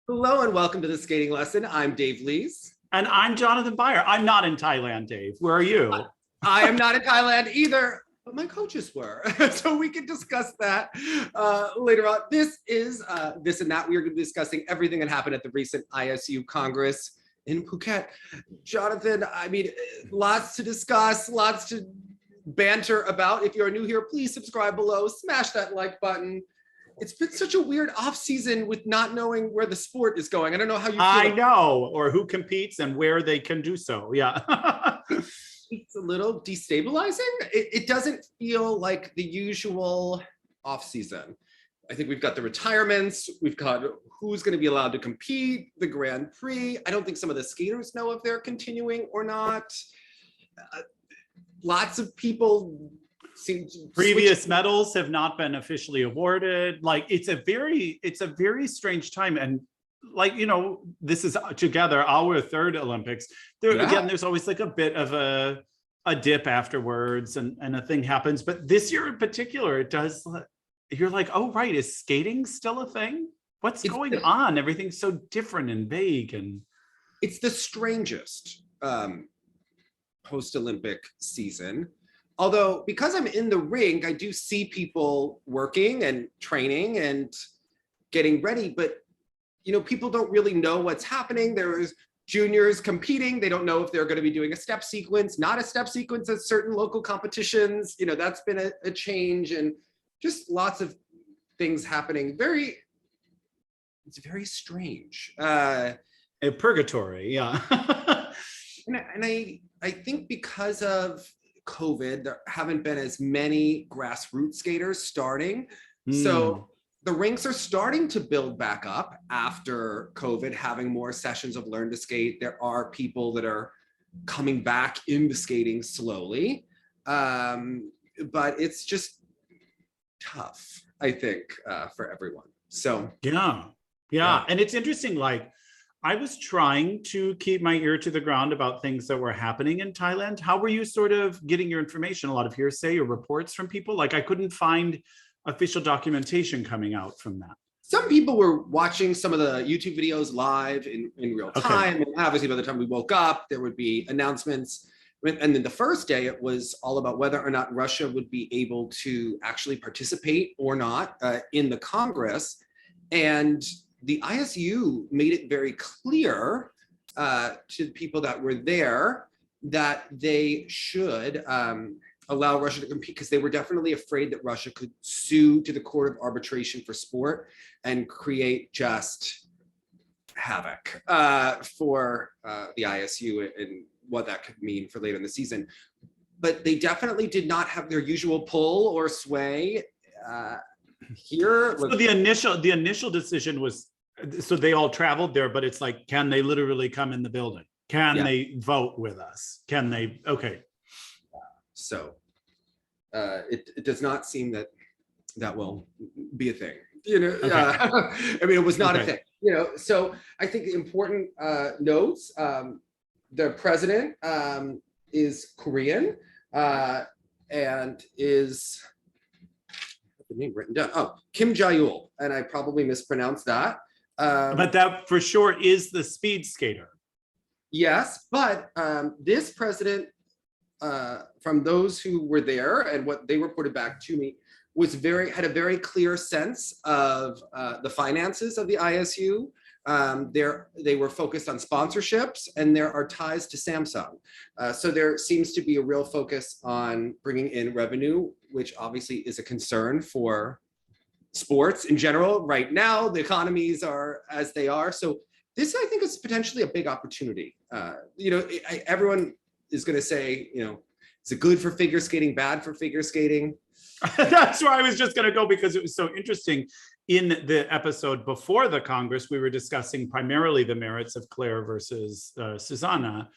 Hello and welcome to the skating lesson. I'm Dave Lees. And I'm Jonathan Byer. I'm not in Thailand, Dave. Where are you? I am not in Thailand either, but my coaches were. So we can discuss that later on. This is This and That. We are going to be discussing everything that happened at the recent ISU Congress in Phukett. Jonathan, I mean, lots to discuss, lots to banter about. If you're new here, please subscribe below, smash that like button. It's been such a weird off season with not knowing where the sport is going. I don't know how you feel. I know, or who competes and where they can do so. Yeah. It's a little destabilizing. It doesn't feel like the usual off season. I think we've got the retirements. We've got who's going to be allowed to compete, the Grand Prix. I don't think some of the skaters know if they're continuing or not. Lots of people previous medals have not been officially awarded. Like it's a very strange time. And like, you know, this is together our third Olympics. Again, there's always like a bit of a dip afterwards and a thing happens. But this year in particular, it does, you're like, oh, right, is skating still a thing? What's going on? Everything's so different and vague. And it's the strangest post-Olympic season. Although, because I'm in the rink, I do see people working and training and getting ready, but you know, people don't really know what's happening. There's juniors competing. They don't know if they're going to be doing a step sequence, not a step sequence at certain local competitions. You know, that's been a change, and just lots of things happening. It's very strange. A purgatory, yeah. and I think because of COVID, there haven't been as many grassroots skaters starting. So the rinks are starting to build back up after COVID, having more sessions of learn to skate. There are people that are coming back into skating slowly. But it's just tough, I think, for everyone. So yeah. And it's interesting, like, I was trying to keep my ear to the ground about things that were happening in Thailand. How were you sort of getting your information? A lot of hearsay or reports from people? Like I couldn't find official documentation coming out from that. Some people were watching some of the YouTube videos live in real time. And obviously by the time we woke up, there would be announcements. And then the first day, it was all about whether or not Russia would be able to actually participate or not in the Congress. And the ISU made it very clear to the people that were there that they should allow Russia to compete, because they were definitely afraid that Russia could sue to the Court of Arbitration for Sport and create just havoc for the ISU and what that could mean for later in the season. But they definitely did not have their usual pull or sway here. So the initial decision was, so they all traveled there, but it's like, can they literally come in the building? Can they vote with us? Can they? Okay. So it does not seem that will be a thing. You know, I mean, it was not a thing. You know, so I think the important notes. The president is Korean and is the name written down. Oh, Kim Jae-ul, and I probably mispronounced that. But that for sure is the speed skater. Yes, but this president, from those who were there and what they reported back to me, had a very clear sense of the finances of the ISU. They were focused on sponsorships, and there are ties to Samsung. So there seems to be a real focus on bringing in revenue, which obviously is a concern for sports in general. Right now, the economies are as they are. So this, I think, is potentially a big opportunity. You know, everyone is going to say, you know, is it good for figure skating, bad for figure skating? That's where I was just going to go, because it was so interesting. In the episode before the Congress, we were discussing primarily the merits of Claire versus Susanna.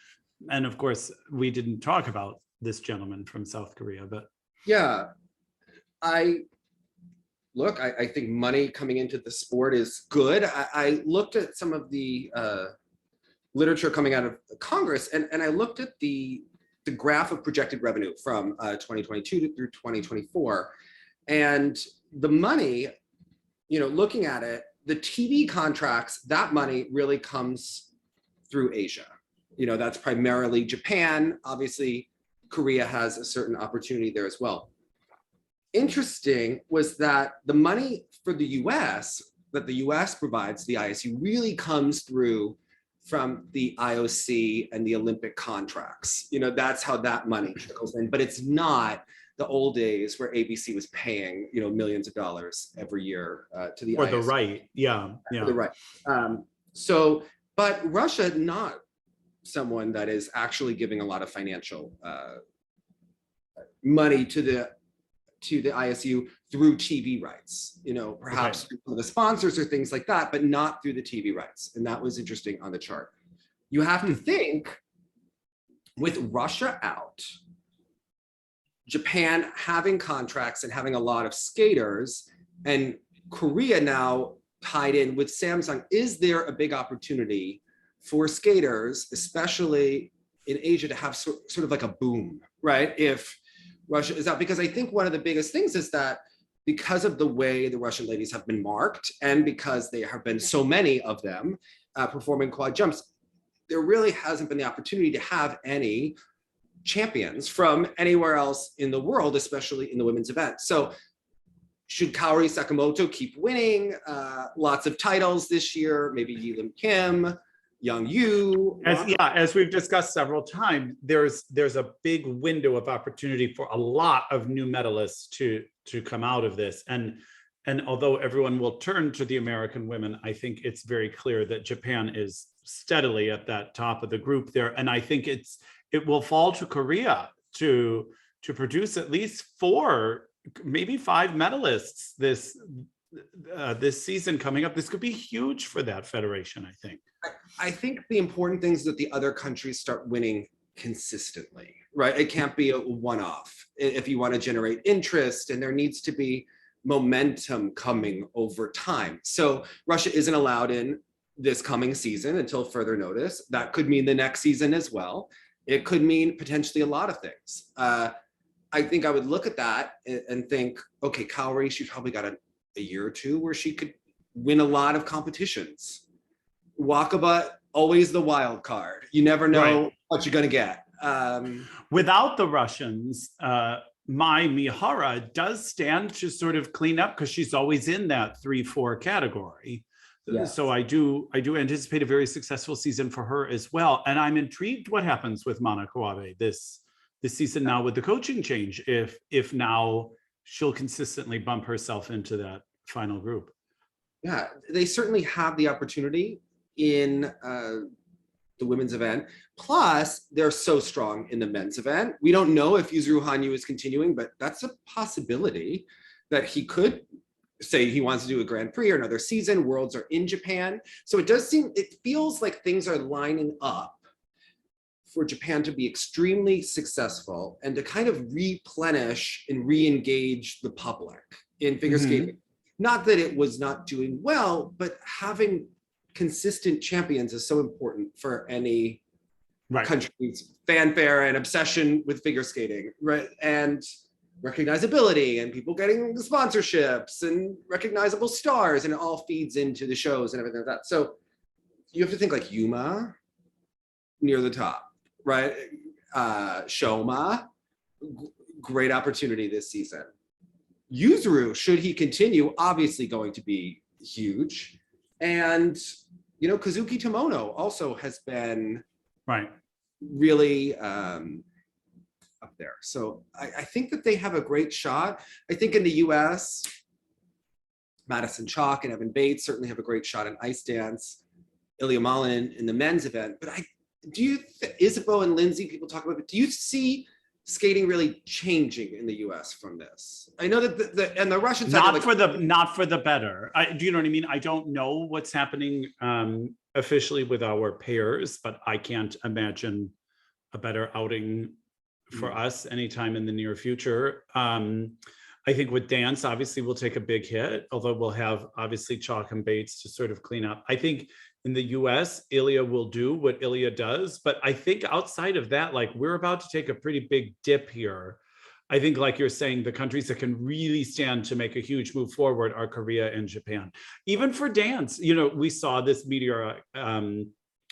And of course, we didn't talk about this gentleman from South Korea, but. Yeah, I think money coming into the sport is good. I looked at some of the literature coming out of Congress, and I looked at the graph of projected revenue from 2022 through 2024. And the money, you know, looking at it, the TV contracts, that money really comes through Asia. That's primarily Japan. Obviously, Korea has a certain opportunity there as well. Interesting was that the money for the US, that the US provides, the ISU, really comes through from the IOC and the Olympic contracts. That's how that money trickles in, but it's not the old days where ABC was paying, millions of dollars every year to the For ISU. the right, yeah. For the right. But Russia, not someone that is actually giving a lot of financial money to the ISU through TV rights, perhaps through some of the sponsors or things like that, but not through the TV rights. And that was interesting on the chart. You have to think, with Russia out, Japan having contracts and having a lot of skaters, and Korea now tied in with Samsung, is there a big opportunity for skaters, especially in Asia, to have sort of like a boom, right? If Russia is out, because I think one of the biggest things is that because of the way the Russian ladies have been marked, and because there have been so many of them performing quad jumps, there really hasn't been the opportunity to have any champions from anywhere else in the world, especially in the women's event. So should Kaori Sakamoto keep winning lots of titles this year? Maybe Yelim Kim, Young Yu. As we've discussed several times, there's a big window of opportunity for a lot of new medalists to come out of this. And although everyone will turn to the American women, I think it's very clear that Japan is steadily at that top of the group there. And I think it will fall to Korea to produce at least 4, maybe 5 medalists this season coming up. This could be huge for that federation, I think. I think the important thing is that the other countries start winning consistently, right? It can't be a one-off if you want to generate interest, and there needs to be momentum coming over time. So Russia isn't allowed in this coming season until further notice. That could mean the next season as well. It could mean potentially a lot of things. I think I would look at that and think, okay, Kaori, she's probably got a year or two where she could win a lot of competitions. Wakaba, always the wild card. You never know what you're going to get. Without the Russians, Mai Mihara does stand to sort of clean up, because she's always in that 3-4 category. Yes. So I do anticipate a very successful season for her as well. And I'm intrigued what happens with Mana Kawabe this season now with the coaching change, if now she'll consistently bump herself into that final group. Yeah, they certainly have the opportunity in the women's event. Plus, they're so strong in the men's event. We don't know if Yuzuru Hanyu is continuing, but that's a possibility that he could say he wants to do a Grand Prix or another season. Worlds are in Japan. So it feels like things are lining up for Japan to be extremely successful and to kind of replenish and re-engage the public in figure skating. Not that it was not doing well, but having consistent champions is so important for any country's fanfare and obsession with figure skating, right? And recognizability and people getting the sponsorships and recognizable stars, and it all feeds into the shows and everything like that. So you have to think like Yuma near the top, right? Shoma, great opportunity this season. Yuzuru, should he continue, obviously going to be huge. And, Kazuki Tomono also has been really up there. So I think that they have a great shot. I think in the US, Madison Chalk and Evan Bates certainly have a great shot in ice dance. Ilya Malin in the men's event. But Isabeau and Lindsay, people talk about it. Do you see skating really changing in the US from this? I know that the Russians not for the better. Do you know what I mean? I don't know what's happening officially with our pairs, but I can't imagine a better outing for us anytime in the near future. I think with dance, obviously we'll take a big hit, although we'll have obviously Chalk and Bates to sort of clean up. I think in the US, Ilya will do what Ilya does, but I think outside of that, like we're about to take a pretty big dip here I think, like you're saying, the countries that can really stand to make a huge move forward are Korea and Japan. Even for dance, you know, we saw this meteoric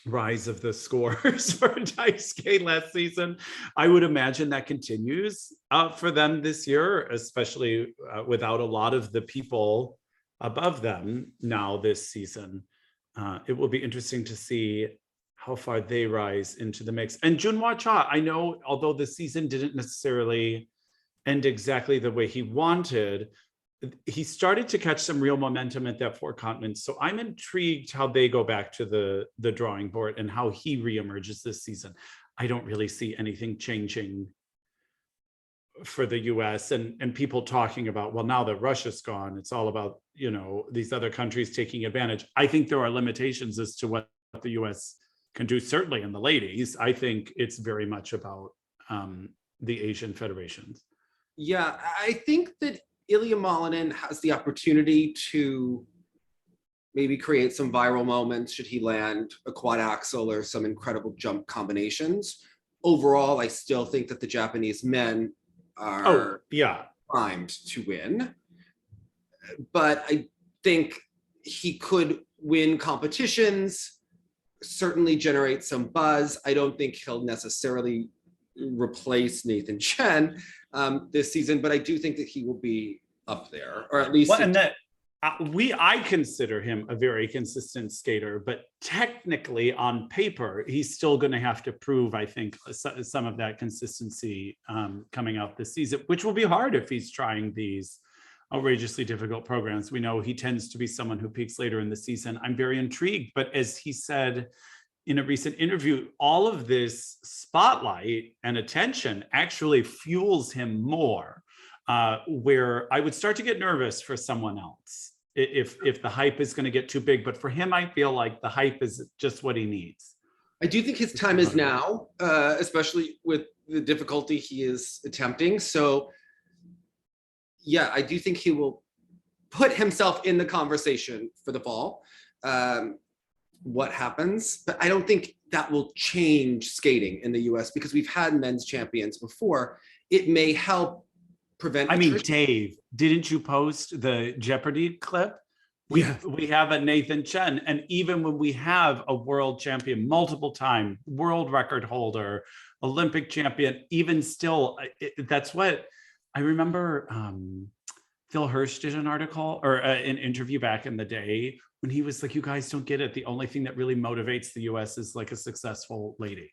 rise of the scores for ice skate last season. I would imagine that continues for them this year, especially without a lot of the people above them now this season. It will be interesting to see how far they rise into the mix. And Junhwa Cha, I know, although the season didn't necessarily end exactly the way he wanted, he started to catch some real momentum at that four continents. So I'm intrigued how they go back to the drawing board and how he reemerges this season. I don't really see anything changing for the US and people talking about, well, now that Russia's gone, it's all about, you know, these other countries taking advantage. I think there are limitations as to what the US can do, certainly in the ladies. I think it's very much about the Asian federations. Yeah, I think that Ilya Malinin has the opportunity to maybe create some viral moments should he land a quad axel or some incredible jump combinations. Overall, I still think that the Japanese men are primed to win. But I think he could win competitions, certainly generate some buzz. I don't think he'll necessarily replace Nathan Chen this season, but I do think that he will be up there, or at least. Well, and that I consider him a very consistent skater, but technically on paper, he's still going to have to prove, I think, some of that consistency coming out this season, which will be hard if he's trying these outrageously difficult programs. We know he tends to be someone who peaks later in the season. I'm very intrigued, but as he said in a recent interview, all of this spotlight and attention actually fuels him more, where I would start to get nervous for someone else if the hype is going to get too big. But for him, I feel like the hype is just what he needs. I do think his time is now, especially with the difficulty he is attempting. So yeah, I do think he will put himself in the conversation for the fall. What happens, but I don't think that will change skating in the US because we've had men's champions before. It may help prevent. I mean, Dave, didn't you post the Jeopardy clip? We have a Nathan Chen, and even when we have a world champion, multiple time world record holder, Olympic champion, even still, that's what I remember. Phil Hirsch did an article or an interview back in the day when he was like, you guys don't get it. The only thing that really motivates the US is like a successful lady.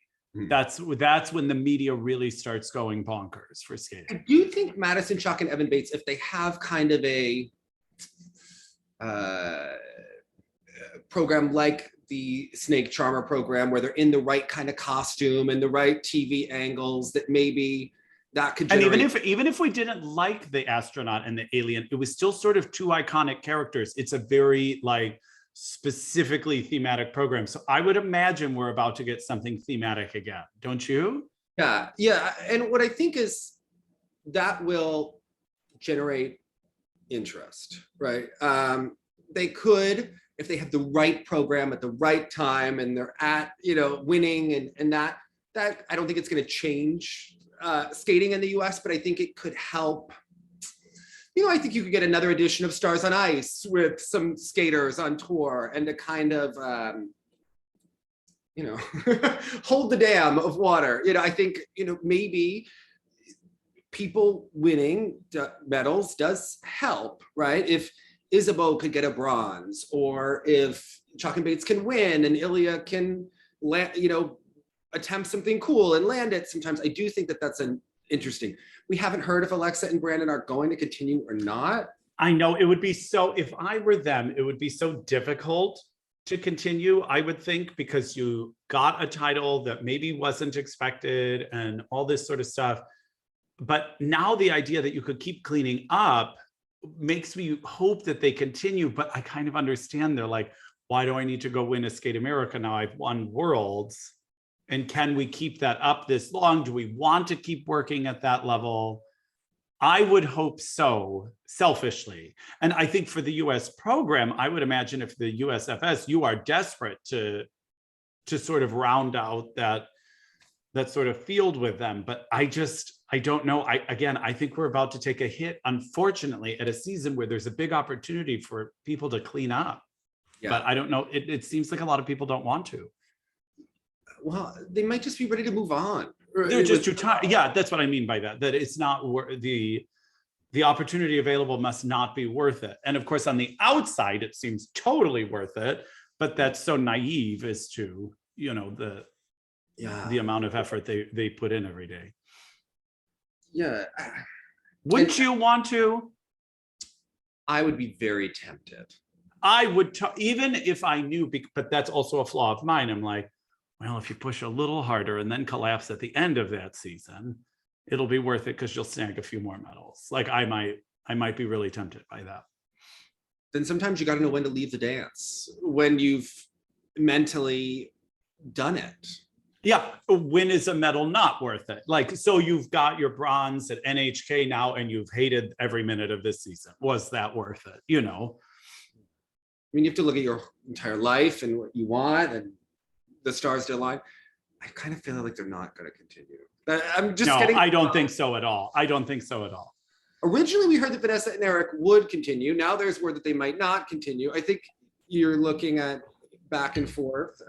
That's when the media really starts going bonkers for skating. I do think Madison Chock and Evan Bates, if they have kind of a program like the Snake Charmer program, where they're in the right kind of costume and the right TV angles, that maybe that could generate. And even if we didn't like the astronaut and the alien, it was still sort of two iconic characters. It's a very like specifically thematic program. So I would imagine we're about to get something thematic again, don't you? Yeah. And what I think is that will generate interest, right? They could, if they have the right program at the right time and they're at, winning and that I don't think it's going to change skating in the US, but I think it could help. I think you could get another edition of Stars on Ice with some skaters on tour and to kind of, hold the dam of water. I think, maybe people winning medals does help, right? If Isabeau could get a bronze, or if Chock and Bates can win and Ilya can, attempt something cool and land it sometimes. I do think that that's interesting. We haven't heard if Alexa and Brandon are going to continue or not. I know it would be so, if I were them, it would be so difficult to continue, I would think, because you got a title that maybe wasn't expected and all this sort of stuff. But now the idea that you could keep cleaning up makes me hope that they continue. But I kind of understand, they're like, why do I need to go win a Skate America now? I've won Worlds. And can we keep that up this long? Do we want to keep working at that level? I would hope so, selfishly. And I think for the US program, I would imagine if the USFS, you are desperate to sort of round out that sort of field with them. But I I don't know. I think we're about to take a hit, unfortunately, at a season where there's a big opportunity for people to clean up. Yeah. But I don't know. It seems like a lot of people don't want to. Well, they might just be ready to move on. They're just too tired. Yeah, that's what I mean by that. That it's not the opportunity available must not be worth it. And of course, on the outside, it seems totally worth it. But that's so naive as to, you know, the amount of effort they put in every day. Yeah. Wouldn't you want to? I would be very tempted. I would, even if I knew, but that's also a flaw of mine. I'm like, well, if you push a little harder and then collapse at the end of that season, it'll be worth it because you'll snag a few more medals. Like I might be really tempted by that. Then sometimes you got to know when to leave the dance, when you've mentally done it. Yeah, when is a medal not worth it? Like, so you've got your bronze at NHK now and you've hated every minute of this season. Was that worth it? You know? I mean, you have to look at your entire life and what you want and the stars to align. I kind of feel like they're not going to continue. I'm just no, I don't think so at all. I don't think so at all. Originally, we heard that Vanessa and Eric would continue. Now there's word that they might not continue. I think you're looking at back and forth.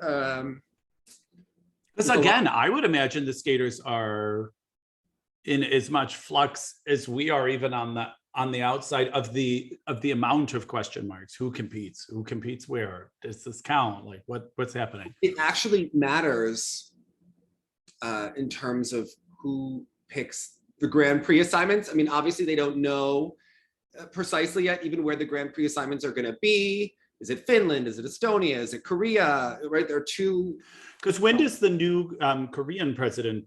Because again, I would imagine the skaters are in as much flux as we are, even on the outside of the amount of question marks. Who competes where? Does this count? Like what's happening? It actually matters in terms of who picks the Grand Prix assignments. I mean, obviously they don't know precisely yet even where the Grand Prix assignments are going to be. Is it Finland? Is it Estonia? Is it Korea? Right, there are two. Because when does the new Korean president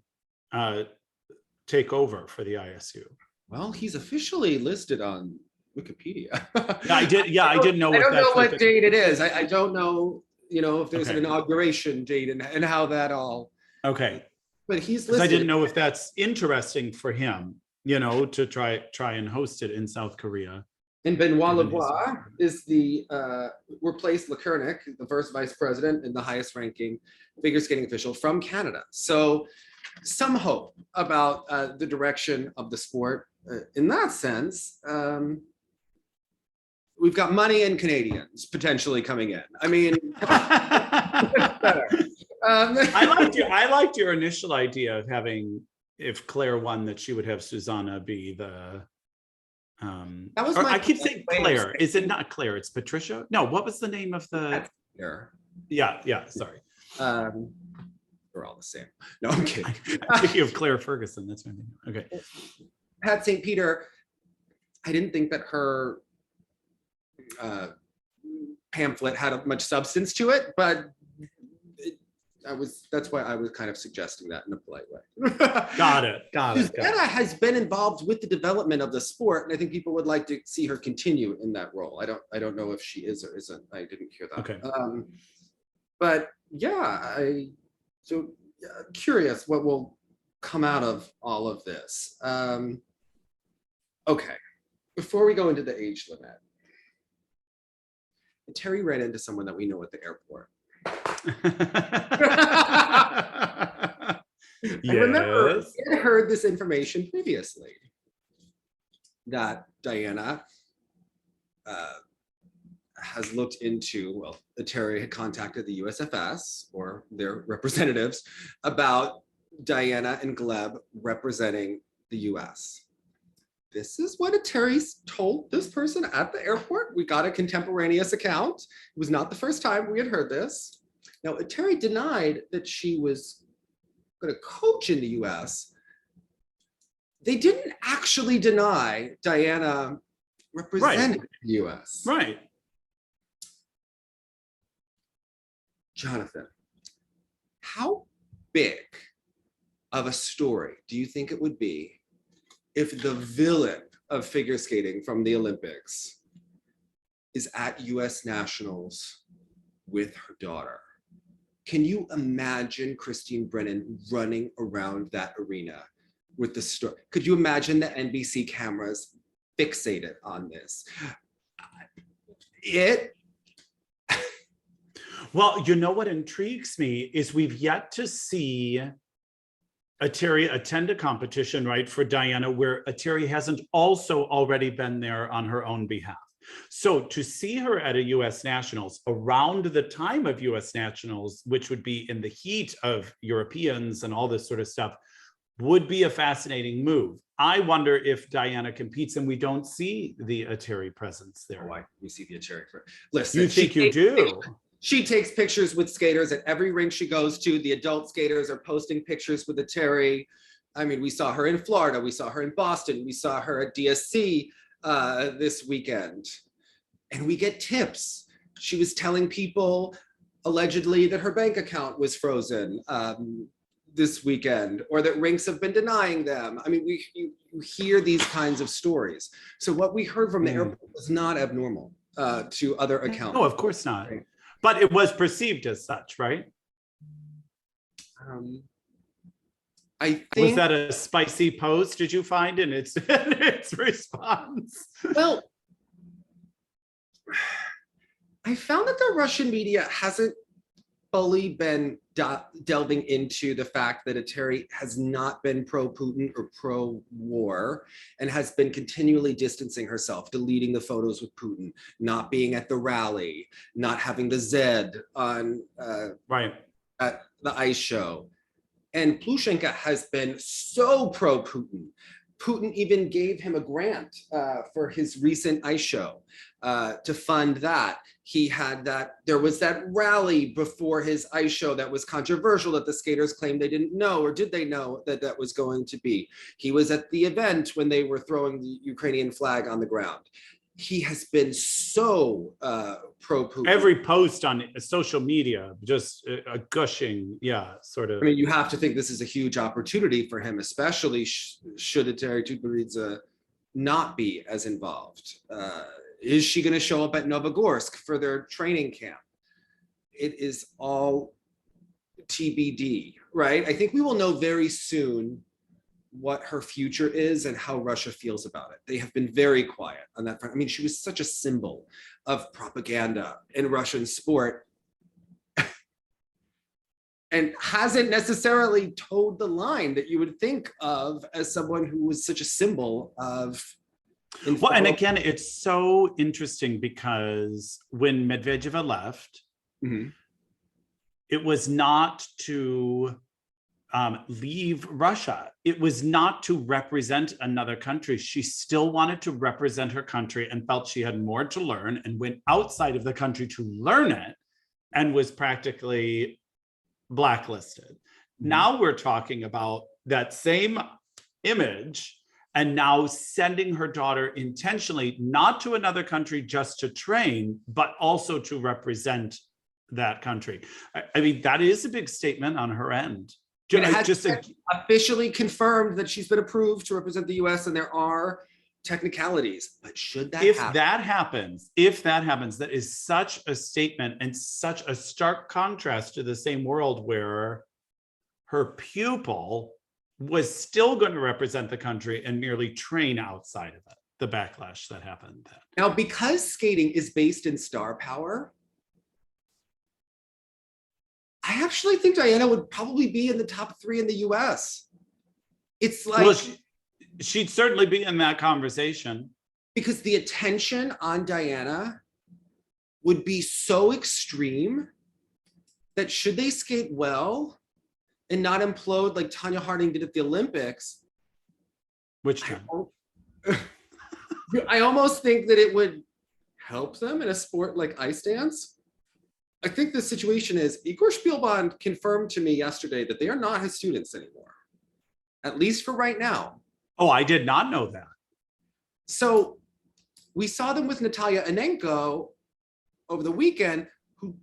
take over for the ISU? Well, he's officially listed on Wikipedia. I didn't know. I don't know what date it is. I don't know, you know, if there's an inauguration date and how that all. Okay. But he's listed. I didn't know if that's interesting for him, you know, to try and host it in South Korea. And Benoit Lebois is the replaced Lekurnik, the first vice president and the highest ranking figure skating official from Canada. So some hope about the direction of the sport in that sense. We've got money and Canadians potentially coming in. I mean, better. I liked your initial idea of having, if Claire won, that she would have Susanna be the. That was I keep saying Claire. Is it not Claire? It's Patricia. No, what was the name of the? Yeah. Sorry. They're all the same. No, I'm kidding. I'm thinking of Claire Ferguson. That's my name. Okay. Pat St. Peter. I didn't think that her pamphlet had much substance to it, but that's why I was kind of suggesting that in a polite way. Got it. Susanna has been involved with the development of the sport, and I think people would like to see her continue in that role. I don't know if she is or isn't. I didn't hear that. Okay. But yeah, so curious what will come out of all of this. Okay, before we go into the age limit, Eteri ran into someone that we know at the airport. I remember I heard this information previously that Diana has looked into, well, Eteri had contacted the USFS or their representatives about Diana and Gleb representing the US. This is what Eteri told this person at the airport. We got a contemporaneous account. It was not the first time we had heard this. Now, Eteri denied that she was going to coach in the US. They didn't actually deny Diana representing the US. Right. Jonathan, how big of a story do you think it would be if the villain of figure skating from the Olympics is at US Nationals with her daughter? Can you imagine Christine Brennan running around that arena with the story? Could you imagine the NBC cameras fixated on this? Well, you know what intrigues me is we've yet to see Eteri attend a competition, right, for Diana, where Eteri hasn't also already been there on her own behalf. So to see her at a US Nationals around the time of US Nationals, which would be in the heat of Europeans and all this sort of stuff, would be a fascinating move. I wonder if Diana competes and we don't see the Eteri presence there. Why we see the Eteri? Listen, you think you do? She takes pictures with skaters at every rink she goes to. The adult skaters are posting pictures with Eteri. I mean, we saw her in Florida. We saw her in Boston. We saw her at DSC this weekend. And we get tips. She was telling people allegedly that her bank account was frozen this weekend, or that rinks have been denying them. I mean, you hear these kinds of stories. So what we heard from the airport was not abnormal to other accounts. No, of course not. Right. But it was perceived as such, right? I think, was that a spicy post? Did you find in its response? Well, I found that the Russian media hasn't fully been delving into the fact that Eteri has not been pro-Putin or pro-war and has been continually distancing herself, deleting the photos with Putin, not being at the rally, not having the Z on at the ice show. And Plushenko has been so pro-Putin. Putin even gave him a grant for his recent ice show to fund that. He had that, there was that rally before his ice show that was controversial that the skaters claimed they didn't know, or did they know that that was going to be? He was at the event when they were throwing the Ukrainian flag on the ground. He has been so pro-Putin. Every post on social media, just gushing, sort of. I mean, you have to think this is a huge opportunity for him, especially should Eteri Tutberidze not be as involved. Is she going to show up at Novogorsk for their training camp? It is all TBD, right? I think we will know very soon what her future is and how Russia feels about it. They have been very quiet on that front. I mean, she was such a symbol of propaganda in Russian sport and hasn't necessarily towed the line that you would think of as someone who was such a symbol of. Well, and again, it's so interesting because when Medvedeva left, it was not to leave Russia. It was not to represent another country. She still wanted to represent her country and felt she had more to learn and went outside of the country to learn it and was practically blacklisted. Now we're talking about that same image and now sending her daughter intentionally, not to another country just to train, but also to represent that country. I mean, that is a big statement on her end. It has just officially confirmed that she's been approved to represent the US, and there are technicalities, but should that happen? If that happens, that is such a statement and such a stark contrast to the same world where her pupil was still going to represent the country and merely train outside of it, the backlash that happened then. Now, because skating is based in star power, I actually think Diana would probably be in the top 3 in the US. It's like... Well, she'd certainly be in that conversation. Because the attention on Diana would be so extreme that should they skate well and not implode like Tanya Harding did at the Olympics. Which time? I almost think that it would help them in a sport like ice dance. I think the situation is Igor Shpilband confirmed to me yesterday that they are not his students anymore, at least for right now. Oh, I did not know that. So we saw them with Natalia Anenko over the weekend, who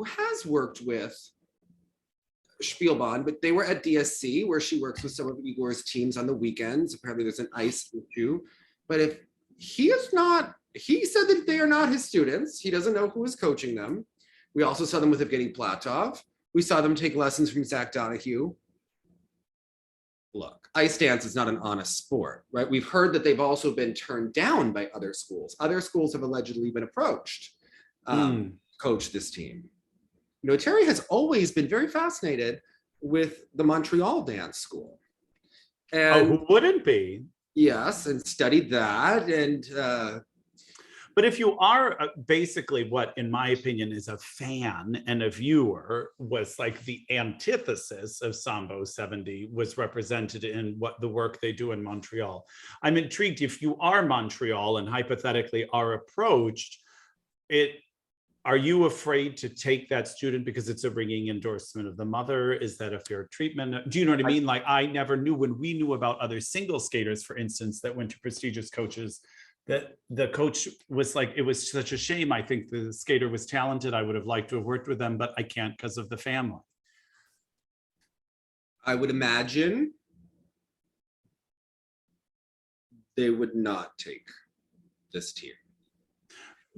has worked with Shpilband, but they were at DSC where she works with some of Igor's teams on the weekends. Apparently there's an ice issue, but if he said that they are not his students. He doesn't know who is coaching them. We also saw them with Evgeny Platov. We saw them take lessons from Zach Donahue. Look, ice dance is not an honest sport, right? We've heard that they've also been turned down by other schools. Other schools have allegedly been approached, coach this team. You know, Eteri has always been very fascinated with the Montreal Dance School. Oh, And who wouldn't be? yes, and studied that. And But if you are basically what, in my opinion, is a fan and a viewer, was like the antithesis of Sambo 70 was represented in what the work they do in Montreal. I'm intrigued if you are Montreal and hypothetically are approached, are you afraid to take that student because it's a ringing endorsement of the mother? Is that a fair treatment? Do you know what I mean? Like, I never knew, when we knew about other single skaters, for instance, that went to prestigious coaches, that the coach was like, it was such a shame. I think the skater was talented. I would have liked to have worked with them, but I can't because of the family. I would imagine they would not take this team.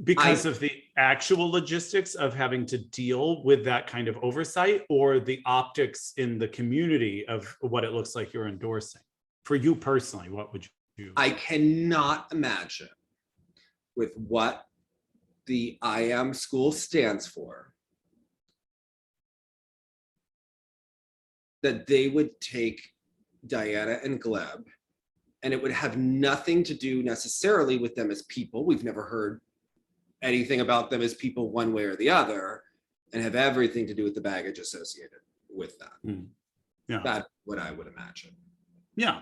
Because of the actual logistics of having to deal with that kind of oversight, or the optics in the community of what it looks like you're endorsing? For you personally, what would you? I cannot imagine, with what the IM school stands for, that they would take Diana and Gleb, and it would have nothing to do necessarily with them as people. We've never heard anything about them as people one way or the other, and have everything to do with the baggage associated with that. Yeah, That's what I would imagine. yeah.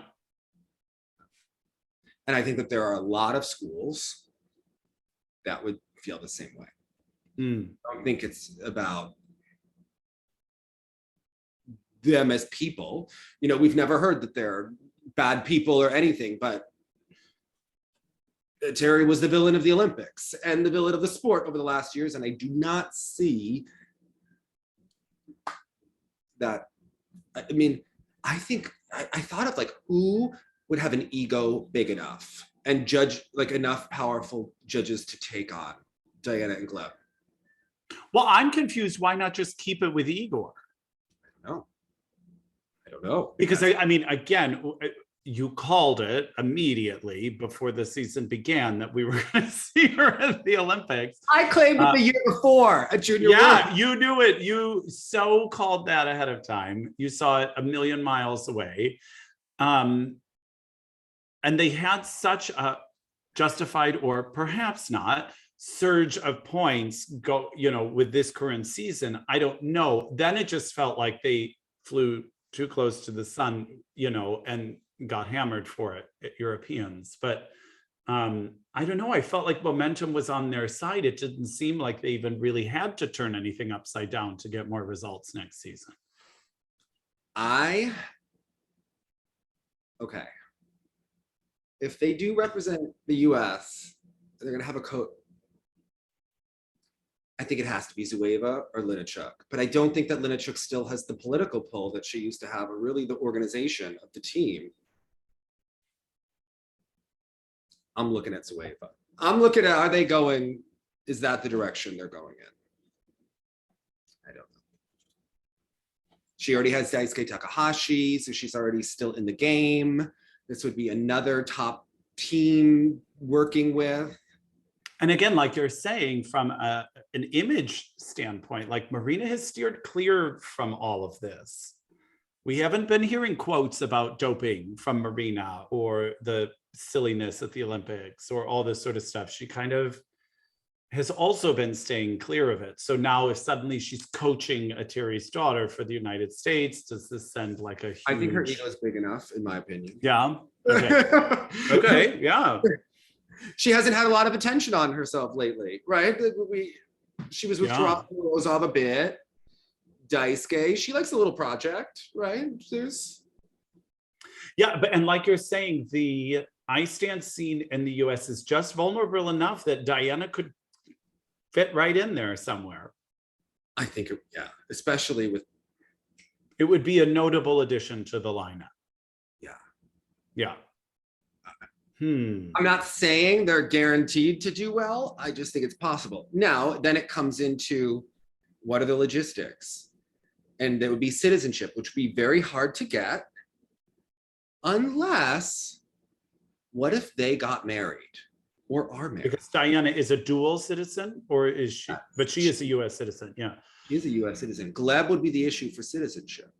And I think that there are a lot of schools that would feel the same way. I don't think it's about them as people. You know, we've never heard that they're bad people or anything, but Eteri was the villain of the Olympics and the villain of the sport over the last years, and I do not see that. I mean, I think I thought of like, who would have an ego big enough and judge, like enough powerful judges to take on Diana and Gleb? Well, I'm confused. Why not just keep it with Igor? I don't know. Because I mean, again, you called it immediately before the season began that we were going to see her at the Olympics. I claimed it the year before at Junior Yeah, World. you knew it. You so called that ahead of time. You saw it a million miles away. And they had such a justified, or perhaps not, surge of points go, you know, with this current season. I don't know. Then it just felt like they flew too close to the sun, you know, and got hammered for it at Europeans. But I don't know. I felt like momentum was on their side. It didn't seem like they even really had to turn anything upside down to get more results next season. Okay. If they do represent the US, they're going to have a coach. I think it has to be Zueva or Linachuk, but I don't think that Linachuk still has the political pull that she used to have, or really the organization of the team. I'm looking at Zueva. I'm looking at, are they going, is that the direction they're going in? I don't know. She already has Daisuke Takahashi, so she's already still in the game. This would be another top team working with. And again, like you're saying, from an image standpoint, like Marina has steered clear from all of this. We haven't been hearing quotes about doping from Marina, or the silliness at the Olympics, or all this sort of stuff. She kind of has also been staying clear of it. So now if suddenly she's coaching Eteri's daughter for the United States, does this send like a huge... I think her ego is big enough, in my opinion. Yeah. Okay. Okay. Yeah. She hasn't had a lot of attention on herself lately, right? She was with Rozov a bit. Daisuke, she likes a little project, right? Yeah, but and like you're saying, the ice dance scene in the US is just vulnerable enough that Diana could fit right in there somewhere. I think, yeah, especially with... It would be a notable addition to the lineup. Yeah. Yeah. I'm not saying they're guaranteed to do well. I just think it's possible. Now, then it comes into, what are the logistics? And there would be citizenship, which would be very hard to get, unless, what if they got married or are married? Because Diana is a dual citizen, or is she? But she is a US citizen, yeah. She is a US citizen. Gleb would be the issue for citizenship.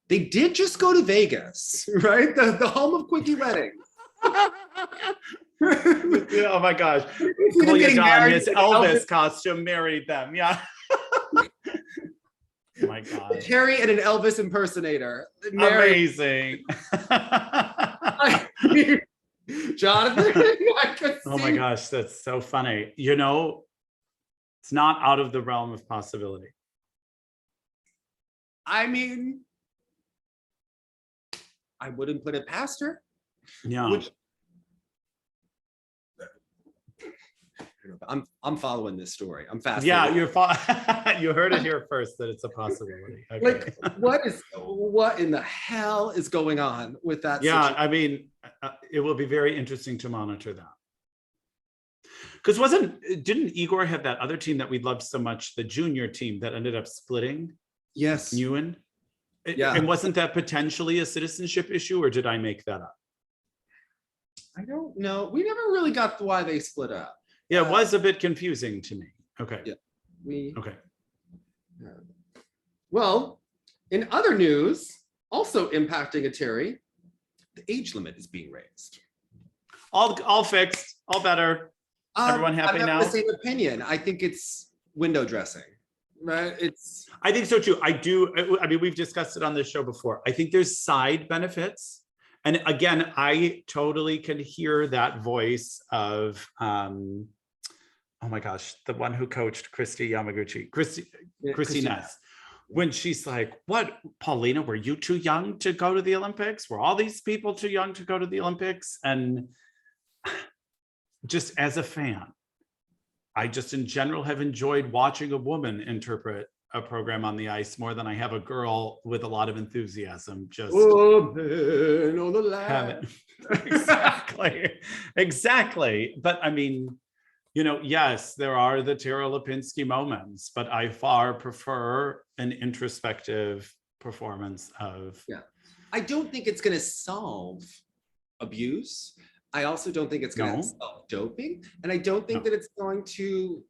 they did just go to Vegas, right? The home of quickie weddings. Oh my gosh. His Elvis costume married them. Yeah. Oh my God. Terry and an Elvis impersonator. Amazing. Jonathan. Oh my gosh, that's so funny. You know, it's not out of the realm of possibility. I mean, I wouldn't put it past her. Yeah. I'm following this story. I'm fascinated. Yeah, you heard it here first that it's a possibility. Okay. Like, what in the hell is going on with that? Yeah, situation? I mean, it will be very interesting to monitor that. Because didn't Igor have that other team that we loved so much, the junior team that ended up splitting? Yes. Newen? Yeah. And wasn't that potentially a citizenship issue, or did I make that up? I don't know. We never really got why they split up. Yeah, it was a bit confusing to me. Okay. Yeah. Okay. Well, in other news, also impacting Eteri, the age limit is being raised. All fixed, all better. Everyone happy now? I have the same opinion. I think it's window dressing, right? I think so too. I do. I mean, we've discussed it on this show before. I think there's side benefits. And again, I totally can hear that voice of, oh my gosh, the one who coached Christy Ness, when she's like, what, Paulina, were you too young to go to the Olympics? Were all these people too young to go to the Olympics? And just as a fan, I just in general have enjoyed watching a woman interpret a program on the ice more than I have a girl with a lot of enthusiasm. Just exactly. But I mean, you know, yes, there are the Tara Lipinski moments, but I far prefer an introspective performance of. Yeah, I don't think it's going to solve abuse. I also don't think it's going to solve doping, and I don't think that it's going to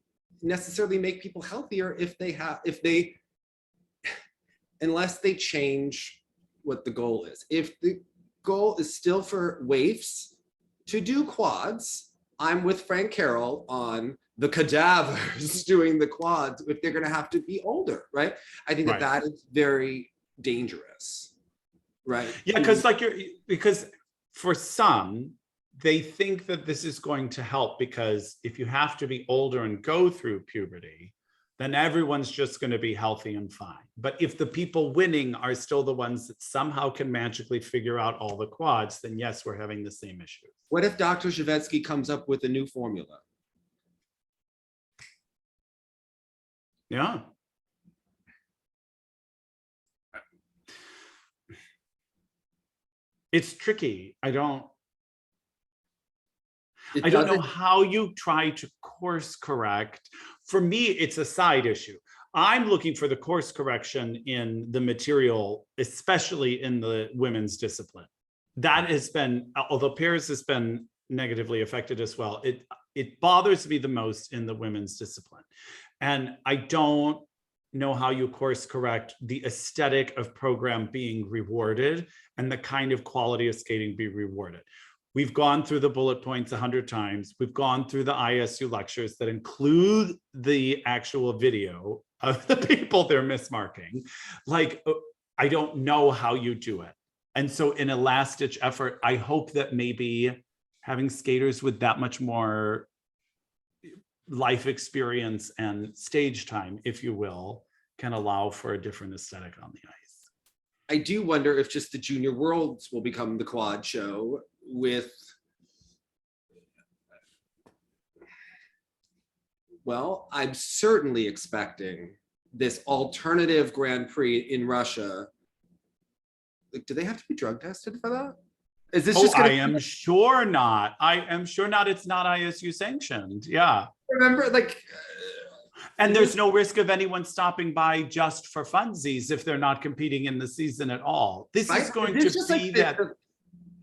necessarily make people healthier unless they change what the goal is. If the goal is still for waifs to do quads, I'm with Frank Carroll on the cadavers doing the quads if they're going to have to be older, right? I think that is very dangerous, right? Yeah, because for some, they think that this is going to help because if you have to be older and go through puberty, then everyone's just going to be healthy and fine. But if the people winning are still the ones that somehow can magically figure out all the quads, then yes, we're having the same issue. What if Dr. Shvetsky comes up with a new formula? Yeah. It's tricky. I don't know how you try to course correct. For me, it's a side issue. I'm looking for the course correction in the material, especially in the women's discipline. That has been, although Paris has been negatively affected as well, it bothers me the most in the women's discipline. And I don't know how you course correct the aesthetic of program being rewarded and the kind of quality of skating be rewarded. We've gone through the bullet points 100 times. We've gone through the ISU lectures that include the actual video of the people they're mismarking. Like, I don't know how you do it. And so in a last-ditch effort, I hope that maybe having skaters with that much more life experience and stage time, if you will, can allow for a different aesthetic on the ice. I do wonder if just the Junior Worlds will become the quad show with, well, I'm certainly expecting this alternative Grand Prix in Russia. Like, do they have to be drug tested for that? Is this just I am sure not. I am sure not. It's not ISU sanctioned. Yeah. Remember, like, and there's no risk of anyone stopping by just for funsies if they're not competing in the season at all. This is going to be that.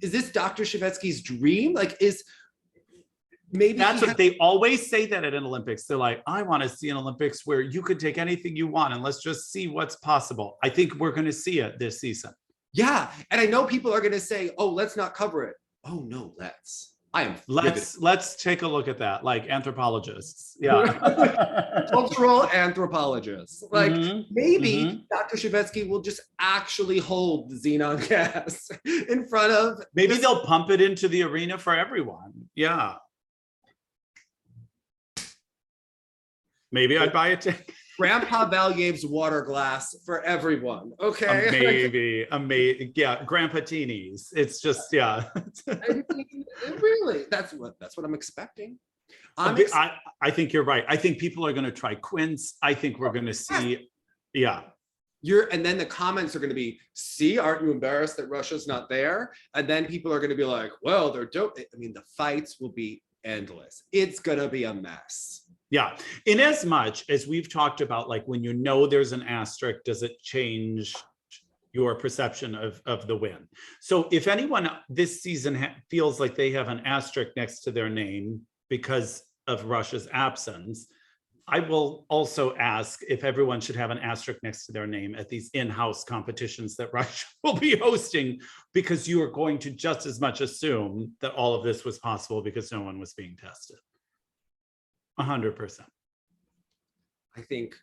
Is this Dr. Shvetsky's dream? Like, maybe that's what they always say that at an Olympics. They're like, I want to see an Olympics where you could take anything you want and let's just see what's possible. I think we're going to see it this season. Yeah. And I know people are going to say, oh, let's not cover it. Oh, no, let's. I am. Let's take a look at that, like anthropologists. Yeah. Cultural anthropologists. Like maybe Dr. Shevetsky will just actually hold the xenon gas in front of. Maybe they'll pump it into the arena for everyone. Yeah. Maybe I'd buy a ticket. Grandpa Valyev's water glass for everyone. Okay. Maybe, yeah, Grandpatinis. It's just, yeah. I mean, really, that's what I'm expecting. I think you're right. I think people are going to try quints. I think we're going to see, yeah. And then the comments are going to be, see, aren't you embarrassed that Russia's not there? And then people are going to be like, well, they're dope. I mean, the fights will be endless. It's going to be a mess. Yeah, in as much as we've talked about, like when you know there's an asterisk, does it change your perception of the win? So if anyone this season feels like they have an asterisk next to their name because of Russia's absence, I will also ask if everyone should have an asterisk next to their name at these in-house competitions that Russia will be hosting, because you are going to just as much assume that all of this was possible because no one was being tested. 100%. I think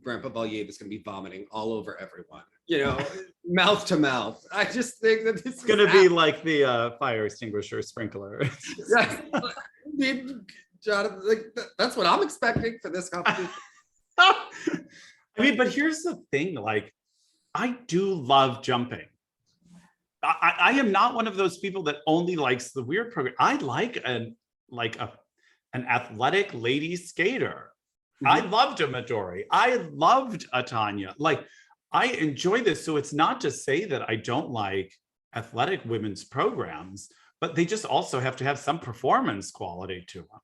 Grandpa Valyev is going to be vomiting all over everyone, you know, mouth to mouth. I just think that this is going to be like the fire extinguisher sprinkler. Jonathan, like, that's what I'm expecting for this competition. I mean, but here's the thing, like, I do love jumping. I am not one of those people that only likes the weird program. I like an athletic lady skater. I loved a Midori. I loved a Tanya. Like, I enjoy this. So it's not to say that I don't like athletic women's programs, but they just also have to have some performance quality to them.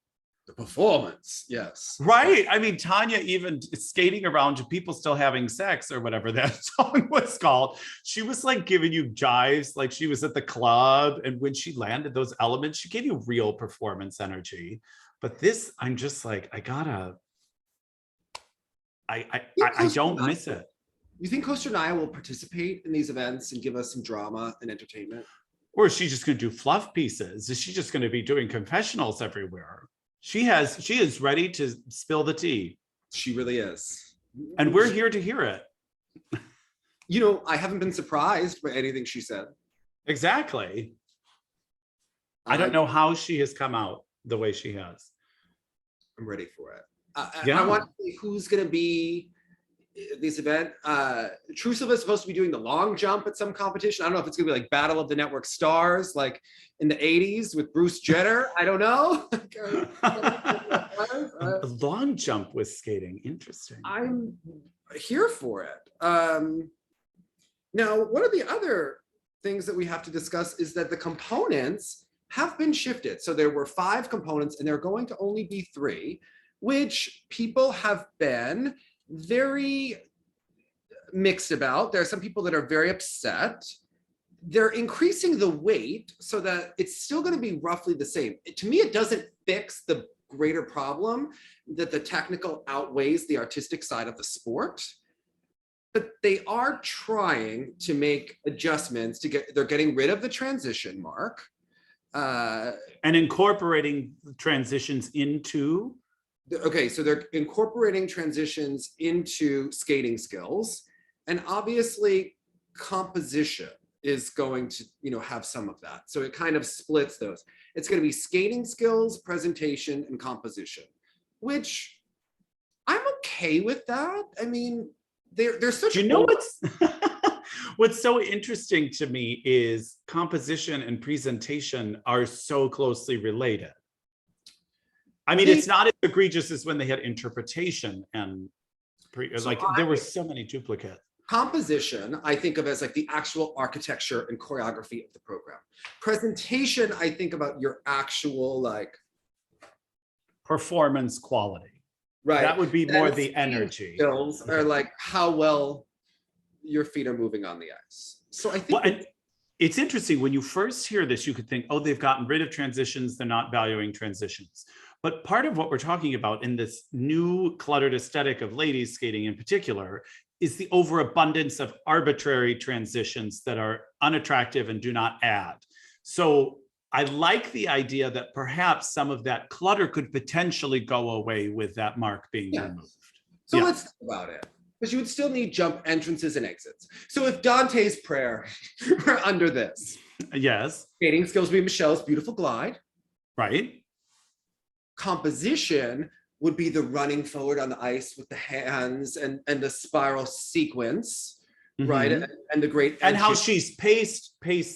The performance, yes. Right. I mean, Tanya even skating around to people still having sex or whatever that song was called. She was like giving you jives, like she was at the club. And when she landed those elements, she gave you real performance energy. But this, I'm just like, I don't miss it. You think Kostorная will participate in these events and give us some drama and entertainment? Or is she just going to do fluff pieces? Is she just going to be doing confessionals everywhere? She is ready to spill the tea. She really is. And we're here to hear it. You know, I haven't been surprised by anything she said. Exactly. I don't know how she has come out the way she has. I'm ready for it. I want to see who's going to be this event. Trusova is supposed to be doing the long jump at some competition. I don't know if it's going to be like Battle of the Network Stars, like in the 80s with Bruce Jenner. I don't know. A long jump with skating. Interesting. I'm here for it. Now, one of the other things that we have to discuss is that the components have been shifted. So there were 5 components and they're going to only be 3, which people have been very mixed about. There are some people that are very upset. They're increasing the weight so that it's still going to be roughly the same. To me, it doesn't fix the greater problem that the technical outweighs the artistic side of the sport. But they are trying to make adjustments they're getting rid of the transition mark. And incorporating transitions into? Okay, so they're incorporating transitions into skating skills, and obviously composition is going to, have some of that. So it kind of splits those. It's going to be skating skills, presentation, and composition, which I'm okay with that. I mean, they're such. What's so interesting to me is composition and presentation are so closely related. I mean, it's not as egregious as when they had interpretation and there were so many duplicates. Composition, I think of as like the actual architecture and choreography of the program. Presentation, I think about your actual performance quality. Right. That would be more the energy. Skills are like how well your feet are moving on the ice. So I think it's interesting when you first hear this, you could think, oh, they've gotten rid of transitions. They're not valuing transitions. But part of what we're talking about in this new cluttered aesthetic of ladies skating in particular is the overabundance of arbitrary transitions that are unattractive and do not add. So I like the idea that perhaps some of that clutter could potentially go away with that mark being removed. So let's think about it. Because you would still need jump entrances and exits. So if Dante's prayer were under this. Yes. Skating skills would be Michelle's beautiful glide. Right. Composition would be the running forward on the ice with the hands and the spiral sequence, right? And the great and how she's paced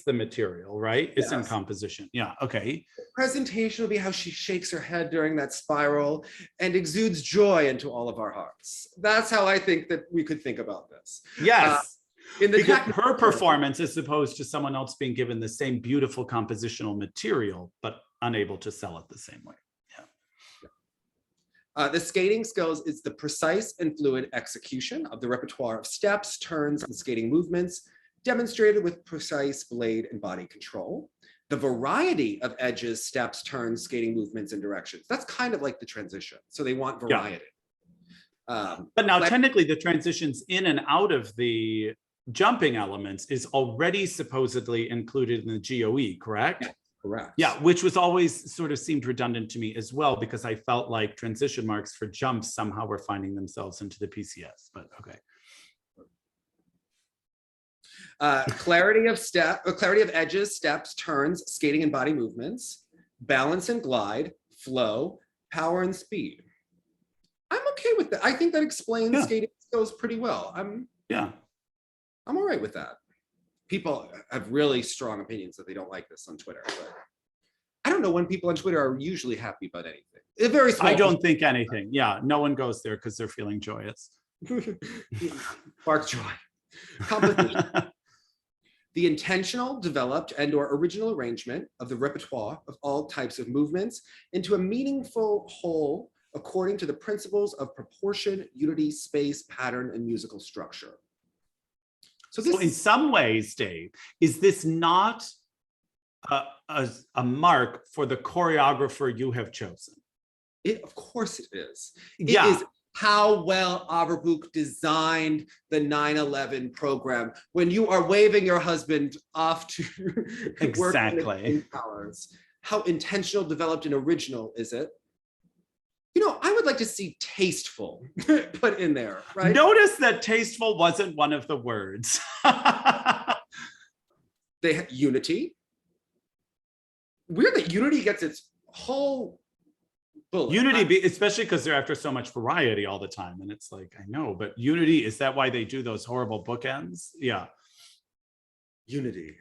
the material, right? It's in composition. Yeah. Okay. Presentation will be how she shakes her head during that spiral and exudes joy into all of our hearts. That's how I think that we could think about this. Yes. In the her performance, as opposed to someone else being given the same beautiful compositional material, but unable to sell it the same way. The skating skills is the precise and fluid execution of the repertoire of steps, turns, and skating movements, demonstrated with precise blade and body control. The variety of edges, steps, turns, skating movements, and directions. That's kind of like the transition. So they want variety. But now technically the transitions in and out of the jumping elements is already supposedly included in the GOE, correct? Yeah. Correct. Yeah, which was always sort of seemed redundant to me as well, because I felt like transition marks for jumps somehow were finding themselves into the PCS, but okay. Clarity of edges, steps, turns, skating and body movements, balance and glide, flow, power and speed. I'm okay with that. I think that explains skating skills pretty well. I'm all right with that. People have really strong opinions that they don't like this on Twitter, but I don't know when people on Twitter are usually happy about anything. It's very small. I don't think anything. Yeah, no one goes there because they're feeling joyous. Spark joy. Composition. The intentional, developed, and/or original arrangement of the repertoire of all types of movements into a meaningful whole according to the principles of proportion, unity, space, pattern, and musical structure. So in some ways, Dave, is this not a mark for the choreographer you have chosen? Of course it is. It is how well Overbuch designed the 9/11 program when you are waving your husband off to exactly work powers. How intentional, developed, and original is it? You know, I would like to see tasteful put in there, right? Notice that tasteful wasn't one of the words. They have unity. Weird that unity gets its whole bullet. Unity, especially because they're after so much variety all the time. And it's like, I know, but unity, is that why they do those horrible bookends? Yeah. Unity.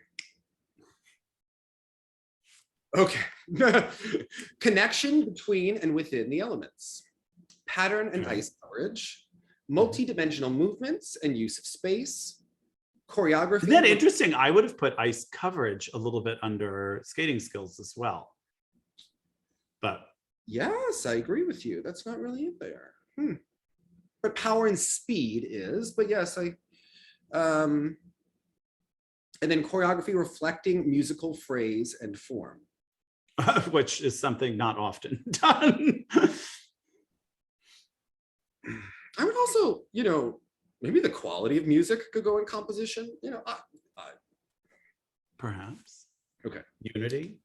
Okay. Connection between and within the elements. Pattern and ice coverage. Multi-dimensional movements and use of space. Choreography. Isn't that interesting? I would have put ice coverage a little bit under skating skills as well. But yes, I agree with you. That's not really in there. But power and speed is, but yes, and then choreography reflecting musical phrase and form. Which is something not often done. I would also, you know, maybe the quality of music could go in composition, you know. Perhaps. Okay. Unity.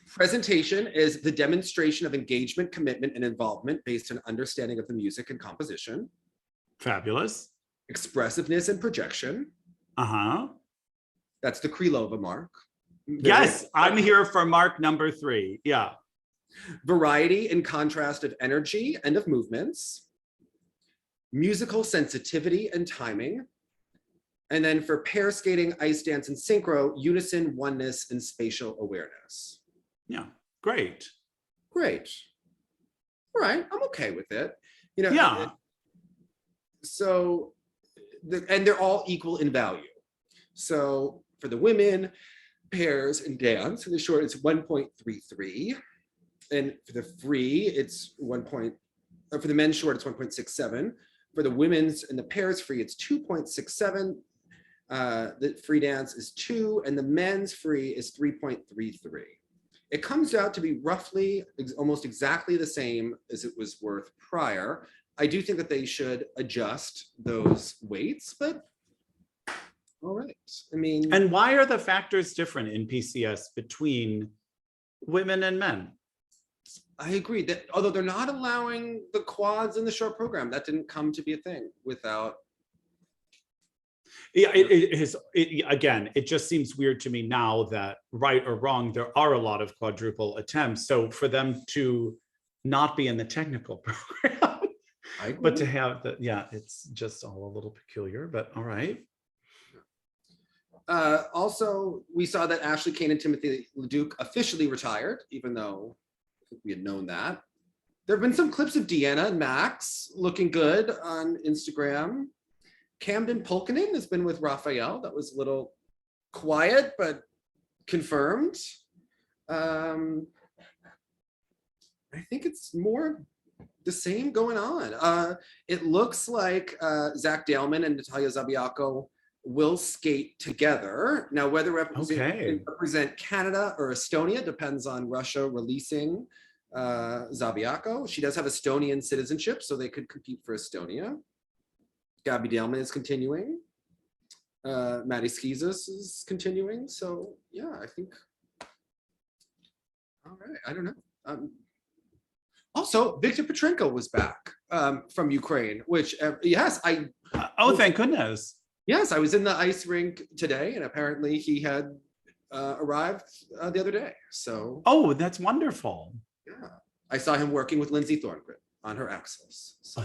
Presentation is the demonstration of engagement, commitment, and involvement based on understanding of the music and composition. Fabulous. Expressiveness and projection. That's the Krylova mark. Yes, I'm here for mark number 3. Yeah. Variety and contrast of energy and of movements. Musical sensitivity and timing. And then for pair skating, ice dance, and synchro, unison, oneness, and spatial awareness. Yeah, great. Great. All right, I'm okay with it. You know, so, and they're all equal in value. So for the women, pairs and dance, for the short, it's 1.33. And for the free, it's for the men's short, it's 1.67. For the women's and the pairs free, it's 2.67. The free dance is 2, and the men's free is 3.33. It comes out to be roughly almost exactly the same as it was worth prior, I do think that they should adjust those weights, but all right. I mean, And why are the factors different in PCS between women and men? I agree that although they're not allowing the quads in the short program, that didn't come to be a thing without. Yeah, again, it just seems weird to me now that, right or wrong, there are a lot of quadruple attempts. So for them to not be in the technical program, but to have the, yeah, it's just all a little peculiar, but all right. Also, we saw that Ashley Kane and Timothy LeDuc officially retired, even though I think we had known that. There have been some clips of Deanna and Max looking good on Instagram. Camden Pulkkinen has been with Raphael. That was a little quiet, but confirmed. I think it's more the same going on. It looks like Zach Daleman and Natalia Zabiako will skate together. Now, whether represent Canada or Estonia depends on Russia releasing Zabiako. She does have Estonian citizenship, so they could compete for Estonia. Gabby Daleman is continuing. Maddie Schizas is continuing. So yeah, I think, all right, I don't know. Also, Victor Petrenko was back from Ukraine, which, yes, oh, thank goodness. Yes, I was in the ice rink today, and apparently he had arrived the other day. So. Oh, that's wonderful. Yeah, I saw him working with Lindsay Thorngren on her axles. So.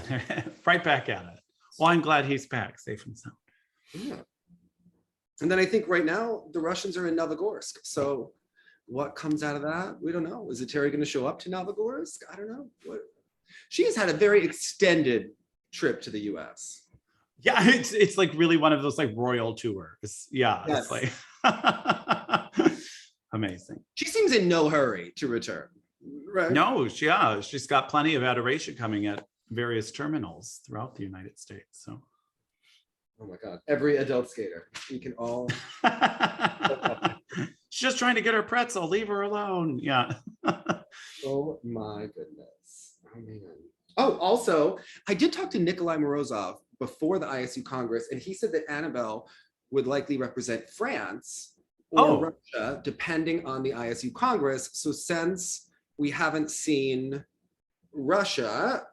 Right back at it. Well, I'm glad he's back, safe and sound. Yeah. And then I think right now the Russians are in Novogorsk. So what comes out of that? We don't know. Is Eteri going to show up to Novogorsk? I don't know. She has had a very extended trip to the US. Yeah, it's like really one of those like royal tours. Yeah, yes. It's like amazing. She seems in no hurry to return, right? No, she's got plenty of adoration coming at various terminals throughout the United States. So, oh my God, every adult skater, we can all. She's just trying to get her pretzel. Leave her alone. Yeah. Oh my goodness. Oh man. Oh, also, I did talk to Nikolai Morozov before the ISU Congress, and he said that Annabelle would likely represent France or Russia, depending on the ISU Congress. So since we haven't seen Russia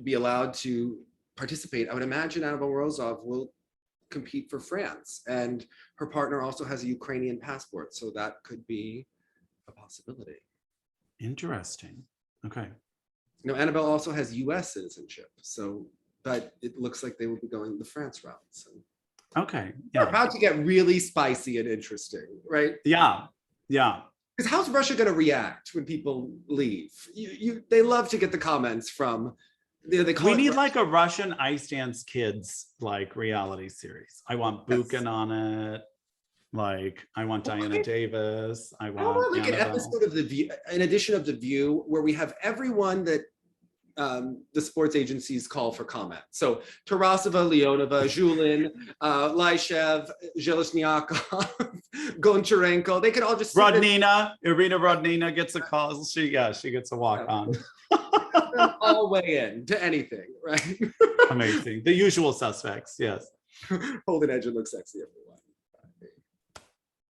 be allowed to participate, I would imagine Annabelle Morozov will compete for France. And her partner also has a Ukrainian passport, so that could be a possibility. Interesting. Okay. You know, Annabelle also has US citizenship, so, but it looks like they will be going the France route. So. Okay. Yeah. We're about to get really spicy and interesting, right? Yeah. Yeah. Because how's Russia going to react when people leave? They love to get the comments from. We need like a Russian ice dance kids like reality series. I want Buchan on it. Like I want Diana Davis. I want like an episode of The View, an edition of The View, where we have everyone that the sports agencies call for comment. So Tarasova, Leonova, Zhulin, Lyshev, Zheleznyakov, Goncharenko, they could all just Rodnina, Irina Rodnina gets a call. She gets a walk on. All weigh in to anything, right? Amazing. The usual suspects, yes. Hold an edge and look sexy everyone.